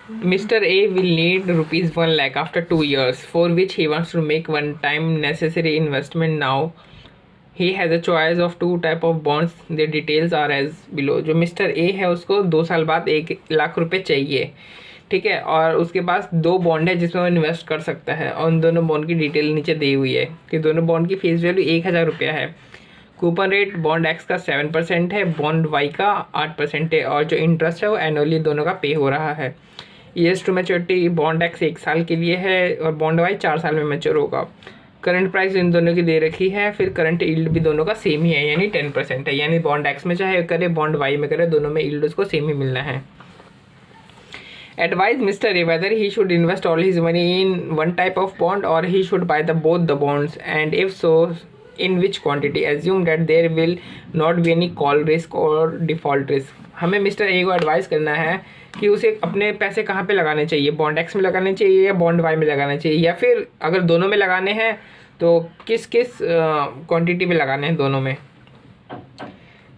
Mr. A will need rupees 1 lakh after 2 years, for which he wants to make one time necessary investment now. He has a choice of two type of bonds. The details are as below. जो mister A है उसको 2 साल बाद 1 लाख रुपए चाहिए, ठीक है, और उसके पास दो बॉन्ड है जिसमें वो इन्वेस्ट कर सकता है, और उन दोनों बॉन्ड की डिटेल नीचे दी हुई है कि दोनों बॉन्ड की फेस वैल्यू 1,000 रुपया है। कूपन रेट बॉन्ड एक्स का 7% है, बॉन्ड वाई का 8% है, और जो इंटरेस्ट है वो एनुअली दोनों का पे हो रहा है। Years to maturity bond X 1 साल के लिए है और बॉन्ड वाई 4 साल में मैच्योर होगा। करंट प्राइस इन दोनों की दे रखी है, फिर करंट यील्ड भी दोनों का सेम ही है, यानी 10% है, यानी बॉन्ड एक्स में चाहे करे बॉन्ड वाई में करे दोनों में यील्ड उसको सेम ही मिलना है। Advise Mr. A whether he should invest all his money in one type of bond or he should buy both the bonds, and if so, in which quantity. Assume that there will not be any call risk or default risk. हमें mister A को advice करना है कि उसे अपने पैसे कहाँ पे लगाने चाहिए, बॉन्ड एक्स में लगाने चाहिए या बॉन्ड वाई में लगाने चाहिए, या फिर अगर दोनों में लगाने हैं तो किस किस क्वांटिटी में लगाने हैं दोनों में।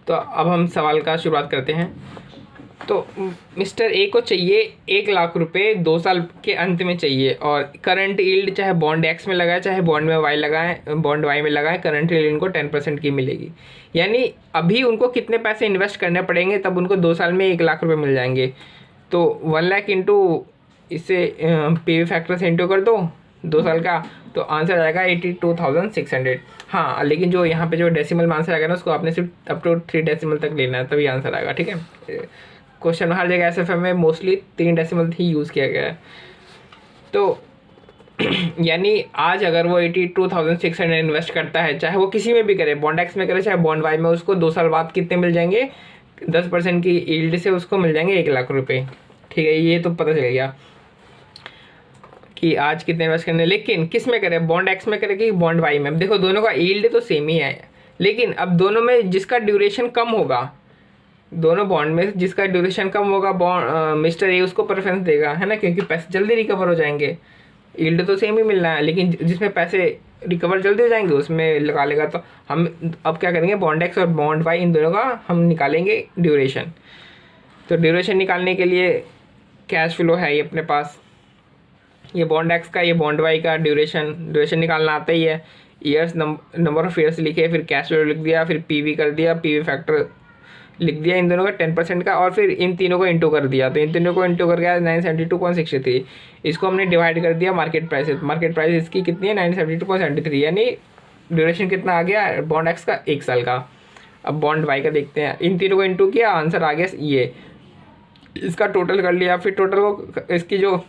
तो अब हम सवाल का शुरुआत करते हैं। तो मिस्टर ए को चाहिए 1 लाख रुपए 2 साल के अंत में चाहिए, और करंट यील्ड चाहे बॉन्ड एक्स में लगाए चाहे बॉन्ड में वाई लगाएं, बॉन्ड वाई में लगाएं, करंट यील्ड उनको 10% की मिलेगी। यानी अभी उनको कितने पैसे इन्वेस्ट करने पड़ेंगे तब उनको 2 साल में 1 लाख रुपए मिल जाएंगे। तो 1 लाख इंटू इससे पी वी फैक्टर से इंटू कर दो 2 साल का, तो आंसर आएगा 82,600। हाँ, लेकिन जो यहाँ पे जो डेसिमल में आंसर आएगा ना उसको आपने सिर्फ अप टू 3 डेसिमल तक लेना है तभी आंसर आएगा, ठीक है। क्वेश्चन हर जगह एसएफएम में मोस्टली 3 डेसिमल ही यूज़ किया गया है। तो यानी आज अगर वो 82,600 इन्वेस्ट करता है, चाहे वो किसी में भी करे, बॉन्ड एक्स में करे चाहे बॉन्ड वाई में, उसको 2 साल बाद कितने मिल जाएंगे, 10% की यील्ड से उसको मिल जाएंगे 1 लाख रुपए, ठीक है। ये तो पता चल गया कि आज कितने इन्वेस्ट करने। लेकिन किस में करे, बॉन्ड एक्स में करे कि बॉन्ड वाई में। देखो दोनों का यील्ड तो सेम ही है, लेकिन अब दोनों में जिसका ड्यूरेशन कम होगा, दोनों बॉन्ड में जिसका ड्यूरेशन कम होगा बॉन्ड मिस्टर ए उसको प्रेफरेंस देगा, है ना, क्योंकि पैसे जल्दी रिकवर हो जाएंगे। यील्ड तो सेम ही मिलना है, लेकिन जिसमें पैसे रिकवर जल्दी हो जाएंगे उसमें लगा लेगा। तो हम अब क्या करेंगे, बॉन्ड एक्स और बॉन्ड वाई इन दोनों का हम निकालेंगे ड्यूरेशन। तो ड्यूरेशन निकालने के लिए कैश फ्लो है ये अपने पास, ये बॉन्ड एक्स का ये बॉन्ड वाई का ड्यूरेशन निकालना आता ही है। ईयर्स नंबर ऑफ ईयर्स लिखे, फिर कैश फ्लो लिख दिया, फिर पीवी कर दिया, पीवी फैक्टर लिख दिया इन दोनों का 10% का, और फिर इन तीनों को इंटू कर दिया। तो इन तीनों को इंटू करके आया 972.63। इसको हमने डिवाइड कर दिया मार्केट प्राइस से, मार्केट प्राइस इसकी कितनी है 972.73, यानी ड्यूरेशन कितना आ गया बॉन्ड एक्स का 1 साल का। अब बॉन्ड वाई का देखते हैं, इन तीनों को इंटू किया, आंसर आ गया ये, इसका टोटल कर लिया, फिर टोटल को इसकी जो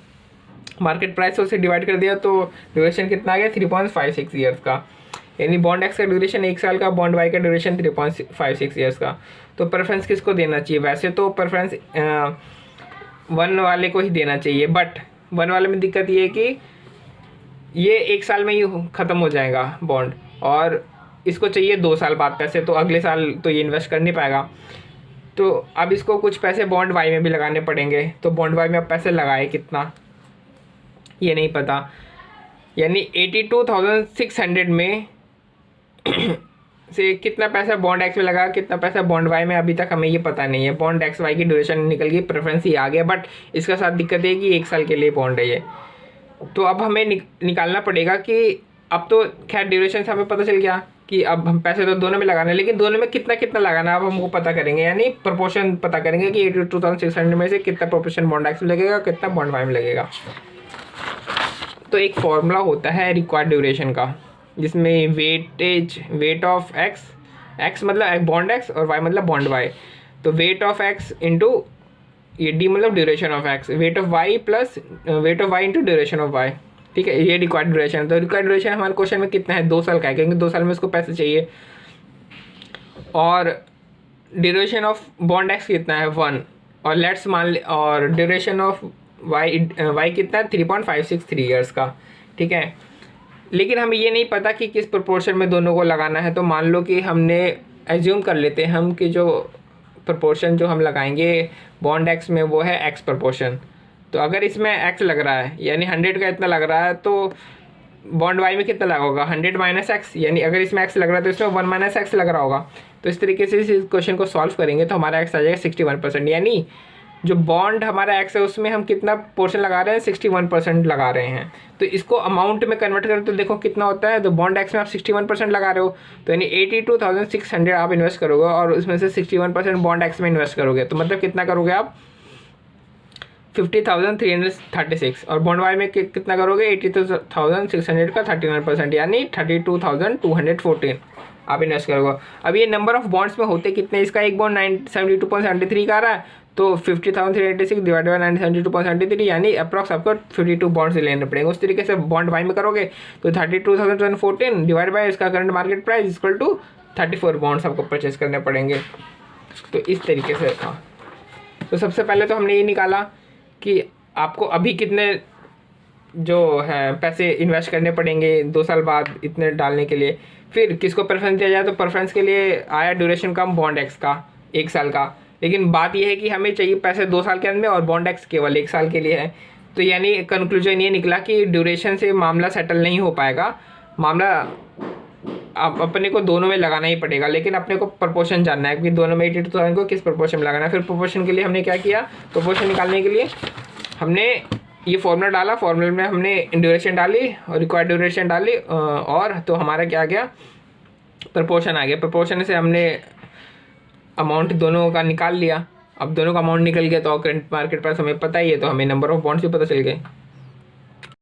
मार्केट प्राइस है उसे डिवाइड कर दिया, तो ड्यूरेशन कितना आ गया 3.56 ईयर्स का। यानी बॉन्ड एक्स का ड्यूरेशन 1 साल का, बॉन्ड वाई का ड्यूरेशन 3.56 ईयर्स का। तो प्रेफरेंस किसको देना चाहिए, वैसे तो प्रेफरेंस 1 वाले को ही देना चाहिए, बट 1 वाले में दिक्कत ये है कि ये 1 साल में ही ख़त्म हो जाएगा बॉन्ड, और इसको चाहिए 2 साल बाद पैसे, तो अगले साल तो ये इन्वेस्ट कर नहीं पाएगा। तो अब इसको कुछ पैसे बॉन्ड वाई में भी लगाने पड़ेंगे, तो बॉन्ड वाई में अब पैसे लगाए कितना ये नहीं पता, यानी 82,600 में से कितना पैसा बॉन्ड एक्स में लगा, कितना पैसा बॉन्ड वाई में, अभी तक हमें ये पता नहीं है। बॉन्ड एक्स वाई की ड्यूरेशन निकल गई, प्रेफरेंस ही आ गया, बट इसका साथ दिक्कत है कि 1 साल के लिए बॉन्ड है ये। तो अब हमें निकालना पड़ेगा कि अब तो खैर ड्यूरेशन से हमें पता चल गया कि अब हम पैसे तो दोनों में लगाना है, लेकिन दोनों में कितना कितना लगाना है अब हमको पता करेंगे, यानी प्रोपोर्शन पता करेंगे कि 82,600 में से कितना प्रोपोर्शन बॉन्ड एक्स में लगेगा, कितना बॉन्ड वाई में लगेगा। तो एक फॉर्मूला होता है रिक्वायर्ड ड्यूरेशन का, जिसमें वेट ऑफ एक्स मतलब बॉन्ड एक्स और वाई मतलब बॉन्ड वाई। तो वेट ऑफ एक्स इंटू ये डी मतलब duration of X, weight of Y plus weight of Y into duration of Y, ठीक है, ये रिक्वायर्ड ड्यूरेशन। तो रिक्वायर्ड ड्यूरेशन हमारे क्वेश्चन में कितना है 2 साल का है, क्योंकि 2 साल में उसको पैसे चाहिए, और ड्यूरेशन ऑफ बॉन्ड एक्स कितना है 1, और लेट्स मान ले, और ड्यूरेशन ऑफ वाई कितना है 3.563 ईयर्स का, ठीक है। लेकिन हमें ये नहीं पता कि किस प्रोपोर्शन में दोनों को लगाना है। तो मान लो कि हमने एज्यूम कर लेते हैं हम कि जो प्रोपोर्शन जो हम लगाएंगे बॉन्ड एक्स में वो है एक्स प्रोपोर्शन। तो अगर इसमें एक्स लग रहा है यानी 100 का इतना लग रहा है, तो बॉन्ड वाई में कितना लगा होगा 100 माइनस एक्स, यानी अगर इसमें एक्स लग रहा है तो इसमें 1 माइनस एक्स लग रहा होगा। तो इस तरीके से इस क्वेश्चन को सॉल्व करेंगे तो हमारा एक्स आ जाएगा 61%, यानी जो बॉन्ड हमारा एक्स है उसमें हम कितना पोर्शन लगा रहे हैं, 61% लगा रहे हैं। तो इसको अमाउंट में कन्वर्ट करें तो देखो कितना होता है। तो बॉन्ड एक्स में आप 61% लगा रहे हो, तो यानी 82,600 आप इन्वेस्ट करोगे और उसमें से 61% बॉन्ड एक्स में इन्वेस्ट करोगे, तो मतलब कितना करोगे आप 50,336। और बॉन्ड वाई में कितना करोगे 82,600 का 39%, यानी 32,214 आप इन्वेस्ट करोगे। अब ये नंबर ऑफ बॉन्ड्स में होते कितने, इसका एक बॉन्ड 72.73 का आ रहा है, तो 50,386 डिवाइड बाई 972.73, यानी अप्रॉक्स आपको 52 बॉन्ड्स लेने पड़ेंगे। उस तरीके से बॉन्ड वाई में करोगे तो 32,214 डिवाइड बाई इसका current market price equal to 34 bonds आपको परचेज करने पड़ेंगे। तो इस तरीके से था। तो सबसे पहले तो हमने ये निकाला कि आपको अभी कितने जो है पैसे इन्वेस्ट करने पड़ेंगे 2 साल बाद इतने डालने के लिए। फिर किसको प्रेफरेंस दिया जाए, तो प्रेफरेंस के लिए आया ड्यूरेशन कम बॉन्ड एक्स का 1 साल का, लेकिन बात यह है कि हमें चाहिए पैसे 2 साल के अंदर में और बॉन्ड एक्स केवल 1 साल के लिए है। तो यानी कंक्लूजन ये निकला कि ड्यूरेशन से मामला सेटल नहीं हो पाएगा, मामला आप अपने को दोनों में लगाना ही पड़ेगा, लेकिन अपने को प्रपोर्शन जानना है कि दोनों में 82,000 को किस प्रपोर्शन में लगाना है। फिर प्रपोर्शन के लिए हमने क्या किया, प्रपोर्शन निकालने के लिए हमने ये फॉर्मूला डाला, फॉर्मूले में हमने ड्यूरेशन डाली और रिक्वायर्ड ड्यूरेशन डाली, और तो हमारा क्या आ गया, प्रपोर्शन आ गया। प्रपोर्शन से हमने अमाउंट दोनों का निकाल लिया। अब दोनों का अमाउंट निकल गया तो करंट मार्केट प्राइस हमें पता ही है, तो हमें नंबर ऑफ बॉन्ड्स भी पता चल गए।